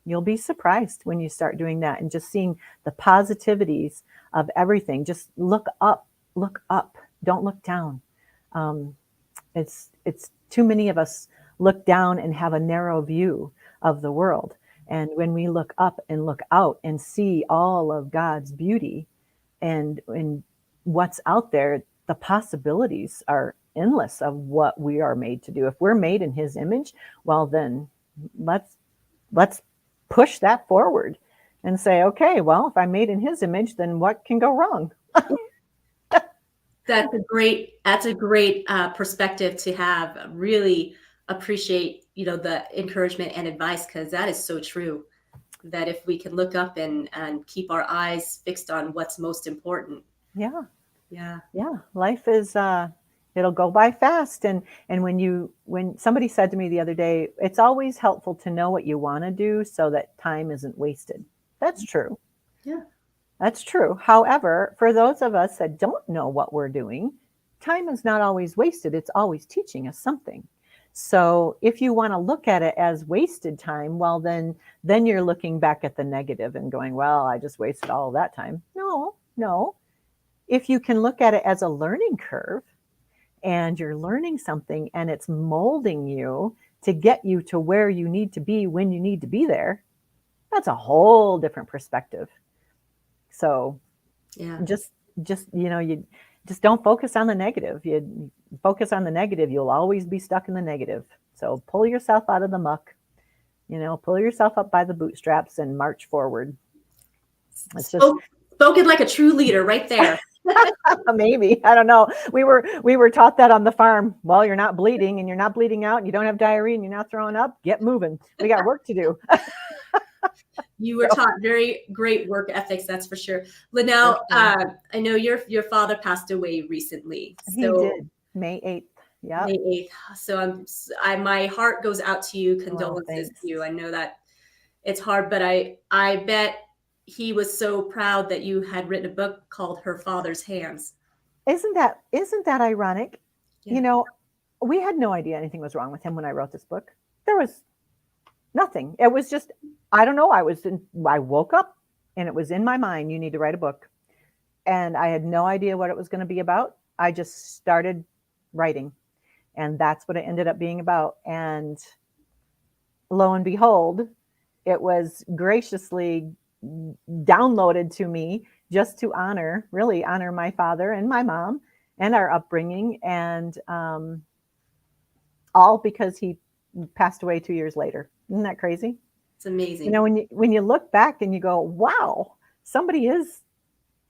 You'll be surprised when you start doing that and just seeing the positivities of everything. Just look up, don't look down. It's too many of us look down and have a narrow view of the world. And when we look up and look out and see all of God's beauty and what's out there, the possibilities are endless of what we are made to do. If we're made in His image, well, then let's push that forward and say, okay, well, if I'm made in His image, then what can go wrong? That's a great perspective to have. Really appreciate, the encouragement and advice, because that is so true. That if we can look up and keep our eyes fixed on what's most important. Yeah. Yeah. Life is, it'll go by fast. And when somebody said to me the other day, it's always helpful to know what you want to do so that time isn't wasted. That's true. Yeah. That's true. However, for those of us that don't know what we're doing, time is not always wasted. It's always teaching us something. So if you want to look at it as wasted time, well, then you're looking back at the negative and going, well, I just wasted all of that time. No. If you can look at it as a learning curve and you're learning something and it's molding you to get you to where you need to be when you need to be there, that's a whole different perspective. So yeah, just you just don't focus on the negative. You focus on the negative, you'll always be stuck in the negative. So pull yourself out of the muck, pull yourself up by the bootstraps and march forward. It's just spoken like a true leader right there. maybe, I don't know. We were taught that on the farm. Well, you're not bleeding and you're not bleeding out and you don't have diarrhea and you're not throwing up. Get moving. We got work to do. You were taught very great work ethics, that's for sure. Lynell, I know your father passed away recently. He did, May 8th. Yeah, May 8th. So my heart goes out to you. Condolences to you. I know that it's hard, but I bet he was so proud that you had written a book called Her Father's Hands. Isn't that ironic? Yeah. We had no idea anything was wrong with him when I wrote this book. There was nothing. It was just, I don't know. I woke up and it was in my mind, you need to write a book. And I had no idea what it was going to be about. I just started writing, and that's what it ended up being about. And lo and behold, it was graciously downloaded to me just to really honor my father and my mom and our upbringing. And all because he passed away 2 years later. Isn't that crazy? It's amazing. When you look back and you go, wow, somebody is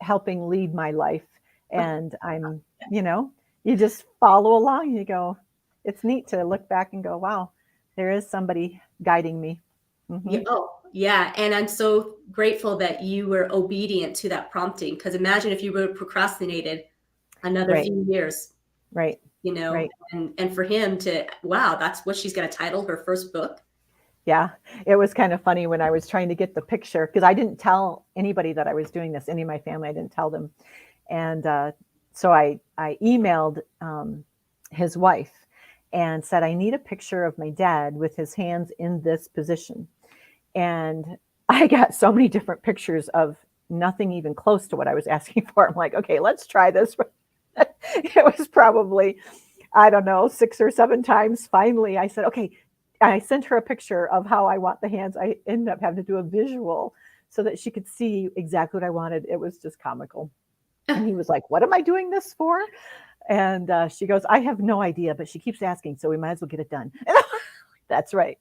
helping lead my life. And I'm, you just follow along and you go, it's neat to look back and go, wow, there is somebody guiding me. Mm-hmm. Yeah, yeah. And I'm so grateful that you were obedient to that prompting, because imagine if you would have procrastinated another few years. Right. Right. And for him to, wow, that's what she's going to title her first book. Yeah, it was kind of funny when I was trying to get the picture, because I didn't tell anybody that I was doing this, any of my family, I didn't tell them. And so I emailed his wife and said, I need a picture of my dad with his hands in this position. And I got so many different pictures of nothing even close to what I was asking for. I'm like, okay, let's try this. It was probably, I don't know, 6 or 7 times. Finally, I said, okay. I sent her a picture of how I want the hands. I ended up having to do a visual so that she could see exactly what I wanted. It was just comical. And he was like, what am I doing this for? And she goes, I have no idea, but she keeps asking, so we might as well get it done. That's right.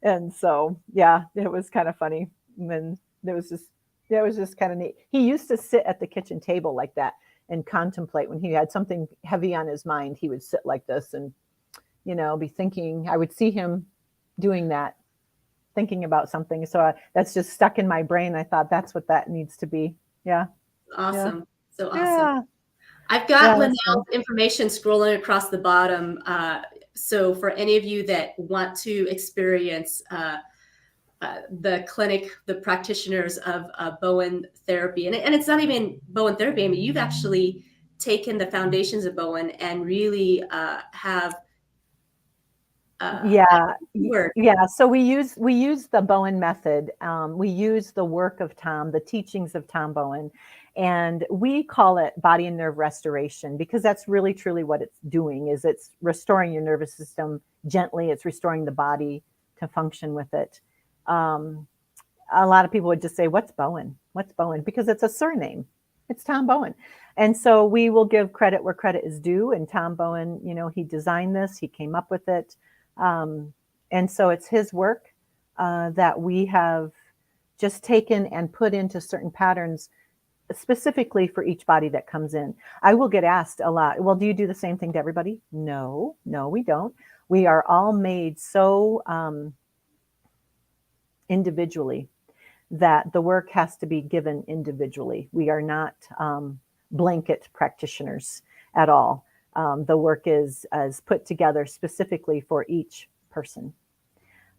And so, yeah, it was kind of funny. And then it was just kind of neat. He used to sit at the kitchen table like that. and contemplate. When he had something heavy on his mind, he would sit like this and, be thinking. I would see him doing that, thinking about something. So that's just stuck in my brain. I thought that's what that needs to be. Yeah. Yeah. Awesome. So awesome. Yeah. I've got Yeah, Lynell's information scrolling across the bottom. So for any of you that want to experience the clinic, the practitioners of Bowen therapy, and it's not even Bowen therapy. I mean, you've actually taken the foundations of Bowen and really have yeah. work. Yeah. So we use the Bowen method. We use the work of Tom, the teachings of Tom Bowen, and we call it body and nerve restoration, because that's really truly what it's doing. Is it's restoring your nervous system gently. It's restoring the body to function with it. A lot of people would just say, "What's Bowen? What's Bowen?" Because it's a surname. It's Tom Bowen. And so we will give credit where credit is due. And Tom Bowen, he designed this, he came up with it. And so it's his work that we have just taken and put into certain patterns specifically for each body that comes in. I will get asked a lot, well, do you do the same thing to everybody? No, we don't. We are all made so individually that the work has to be given individually. We are not blanket practitioners at all. The work is put together specifically for each person.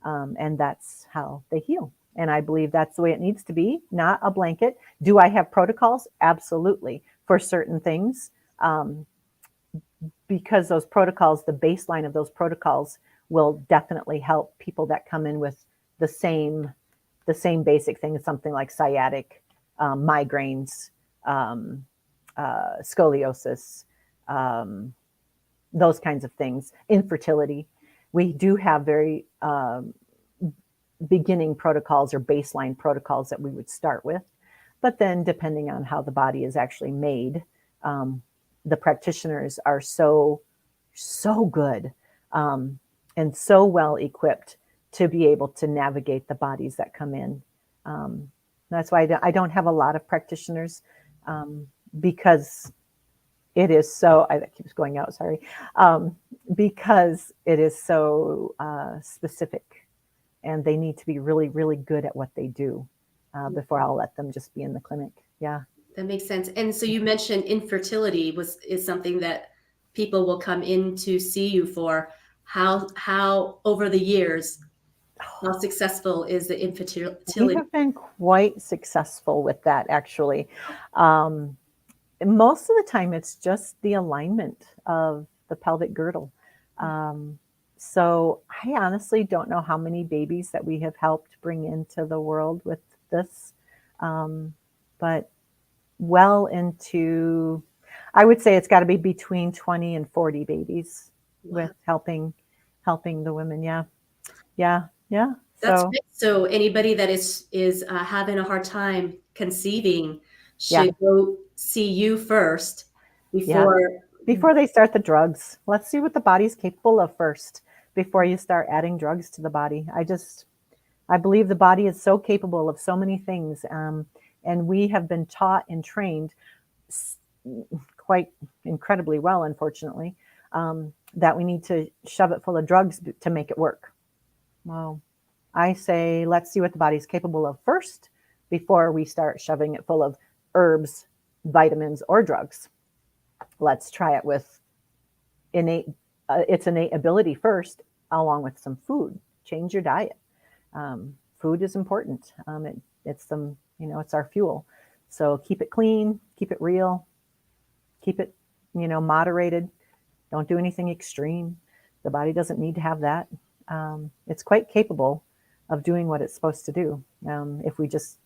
And that's how they heal. And I believe that's the way it needs to be, not a blanket. Do I have protocols? Absolutely, for certain things. Because those protocols, the baseline of those protocols will definitely help people that come in with the same basic things, something like sciatic, migraines, scoliosis, those kinds of things, infertility. We do have very beginning protocols or baseline protocols that we would start with. But then depending on how the body is actually made, the practitioners are so good and so well equipped to be able to navigate the bodies that come in. That's why I don't have a lot of practitioners, because it is so, that keeps going out, sorry, because it is so specific, and they need to be really, really good at what they do before I'll let them just be in the clinic. Yeah. That makes sense. And so you mentioned infertility is something that people will come in to see you for. How over the years, how successful is the infertility? We have been quite successful with that, actually. Most of the time, it's just the alignment of the pelvic girdle. So I honestly don't know how many babies that we have helped bring into the world with this, but well into, I would say it's got to be between 20 and 40 babies. Wow. With helping the women. Yeah. That's great. So anybody that is having a hard time conceiving should go see you first before they start the drugs. Let's see what the body's capable of first before you start adding drugs to the body. I believe the body is so capable of so many things, and we have been taught and trained quite incredibly well, unfortunately, that we need to shove it full of drugs to make it work. Well, I say, let's see what the body's capable of first before we start shoving it full of herbs, vitamins, or drugs. Let's try it with its innate ability first, along with some food. Change your diet. Food is important. It's our fuel. So keep it clean, keep it real, keep it, moderated. Don't do anything extreme. The body doesn't need to have that. It's quite capable of doing what it's supposed to do, if we just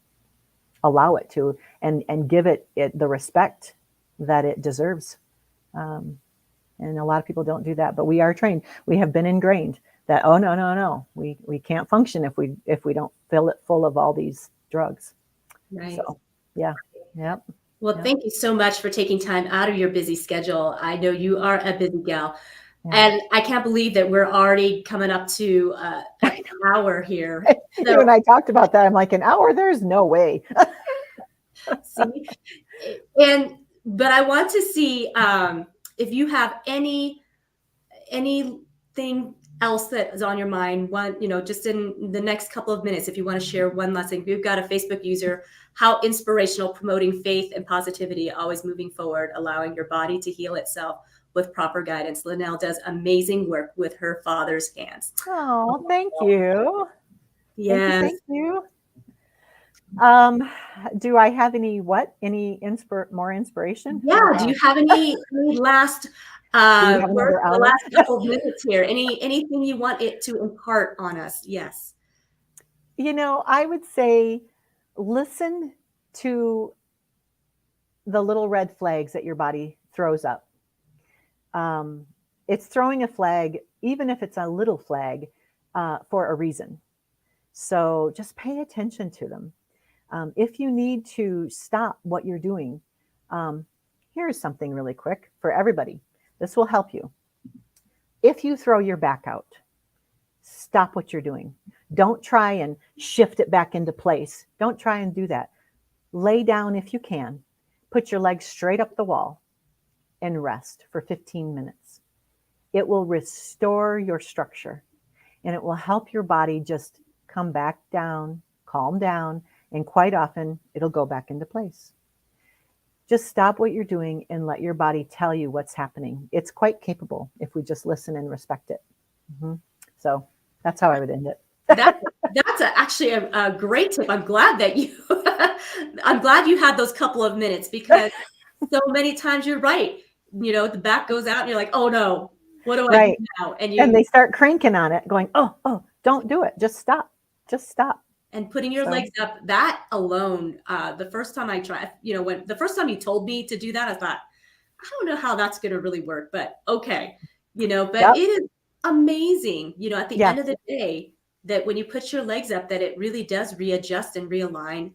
allow it to, and give it the respect that it deserves. And a lot of people don't do that, but we are trained. We have been ingrained that, oh, no, we can't function if we don't fill it full of all these drugs. Right. So, yeah. Yep. Well, Thank you so much for taking time out of your busy schedule. I know you are a busy gal. Yeah. And I can't believe that we're already coming up to an hour here. So, when I talked about that, I'm like, an hour? There's no way. See? And But I want to see if you have anything else that is on your mind. One, just in the next couple of minutes, if you want to share one last thing. We've got a Facebook user, how inspirational, promoting faith and positivity, always moving forward, allowing your body to heal itself with proper guidance. Lynell does amazing work with her father's hands. Oh, thank you. Yes. Thank you. Do I have any more inspiration? Yeah. Do you have any last have words, another the hour? last couple of minutes here? Anything you want it to impart on us? Yes. I would say listen to the little red flags that your body throws up. It's throwing a flag, even if it's a little flag, for a reason. So just pay attention to them. If you need to stop what you're doing, here's something really quick for everybody. This will help you. If you throw your back out, stop what you're doing. Don't try and shift it back into place. Don't try and do that. Lay down if you can. Put your legs straight up the wall and rest for 15 minutes. It will restore your structure, and it will help your body just come back down, calm down, and quite often it'll go back into place. Just stop what you're doing and let your body tell you what's happening. It's quite capable if we just listen and respect it. So that's how I would end it. That's actually a great tip. I'm glad that I'm glad you had those couple of minutes, because so many times you're right. The back goes out and you're like, oh no, what do I do now? And they start cranking on it, going, oh, don't do it. Just stop. And putting your legs up, that alone, the first time I tried, the first time you told me to do that, I thought, I don't know how that's going to really work, but okay. But it is amazing, at the end of the day, that when you put your legs up, that it really does readjust and realign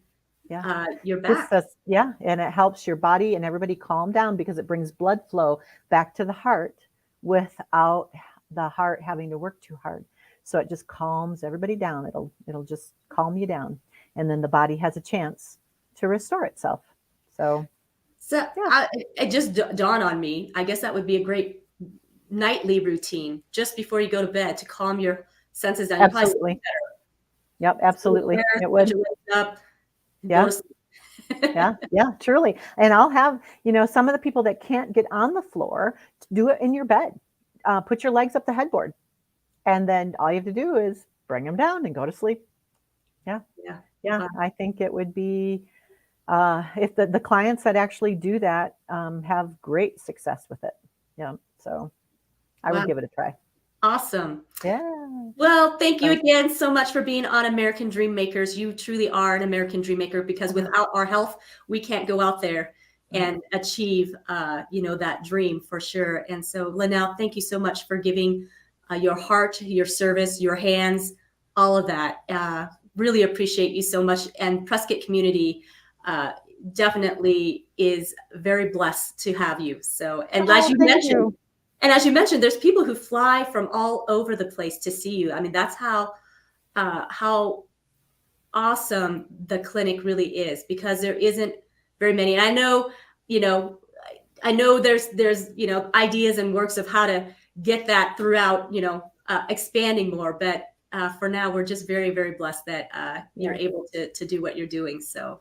your back. And it helps your body and everybody calm down, because it brings blood flow back to the heart without the heart having to work too hard. So it just calms everybody down. It'll just calm you down, and then the body has a chance to restore itself. It just dawned on me. I guess that would be a great nightly routine just before you go to bed, to calm your senses down. Absolutely. Yep, absolutely. It would. Up, yeah, truly. And I'll have, some of the people that can't get on the floor, do it in your bed. Put your legs up the headboard, and then all you have to do is bring them down and go to sleep. Yeah. I think it would be, if the clients that actually do that have great success with it. Yeah. So I would give it a try. Awesome. Yeah. Well, thank you again so much for being on American Dream Makers. You truly are an American Dream Maker, because without our health, we can't go out there and achieve, that dream for sure. And so, Lynell, thank you so much for giving your heart, your service, your hands, all of that. Really appreciate you so much. And Prescott community definitely is very blessed to have you. So, and as you mentioned, there's people who fly from all over the place to see you. I mean, that's how awesome the clinic really is, because there isn't very many. And I know, there's ideas and works of how to get that throughout, expanding more. But for now, we're just very, very blessed that you're able to do what you're doing. So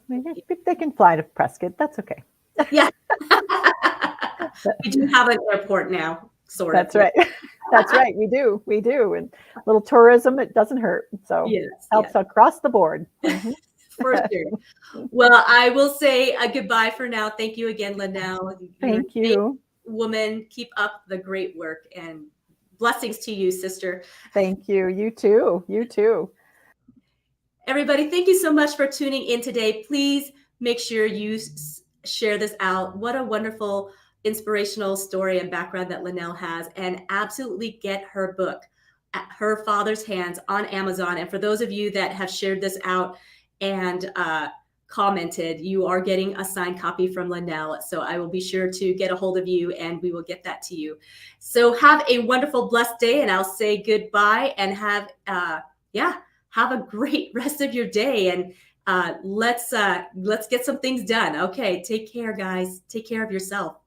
maybe they can fly to Prescott. That's okay. Yeah. We do have an airport now, sort of. That's right. That's right. We do. And a little tourism, it doesn't hurt. So helps across the board. For sure. Well, I will say a goodbye for now. Thank you again, Lynell. Thank you. Woman, keep up the great work, and blessings to you, sister. Thank you. You too. Everybody, thank you so much for tuning in today. Please make sure you share this out. What a wonderful, inspirational story and background that Lynell has, and absolutely get her book, Her Father's Hands, on Amazon. And for those of you that have shared this out and commented, you are getting a signed copy from Lynell. So I will be sure to get a hold of you, and we will get that to you. So have a wonderful, blessed day, and I'll say goodbye, and have a great rest of your day. Let's get some things done. Okay, take care, guys. Take care of yourself.